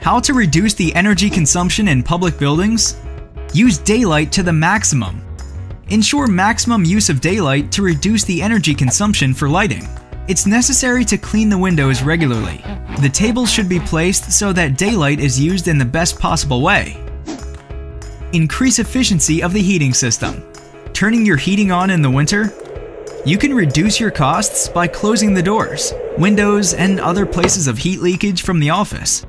How to reduce the energy consumption in public buildings? Use daylight to the maximum. Ensure maximum use of daylight to reduce the energy consumption for lighting. It's necessary to clean the windows regularly. The tables should be placed so that daylight is used in the best possible way. Increase efficiency of the heating system. Turning your heating on in the winter? You can reduce your costs by closing the doors, windows, and other places of heat leakage from the office.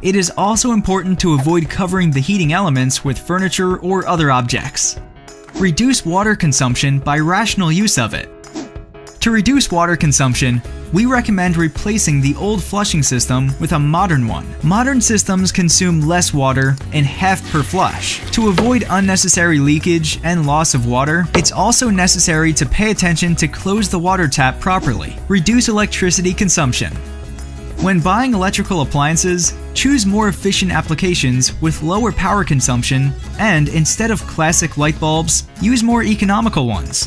It is also important to avoid covering the heating elements with furniture or other objects. Reduce water consumption by rational use of it. To reduce water consumption, we recommend replacing the old flushing system with a modern one. Modern systems consume less water in half per flush. To avoid unnecessary leakage and loss of water, it's also necessary to pay attention to close the water tap properly. Reduce electricity consumption. When buying electrical appliances, choose more efficient applications with lower power consumption, and instead of classic light bulbs, use more economical ones.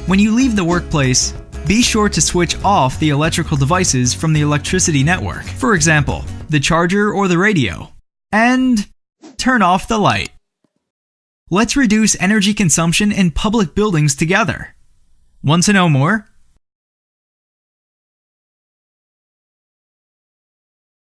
When you leave the workplace, be sure to switch off the electrical devices from the electricity network, for example, the charger or the radio, and turn off the light. Let's reduce energy consumption in public buildings together. Want to know more?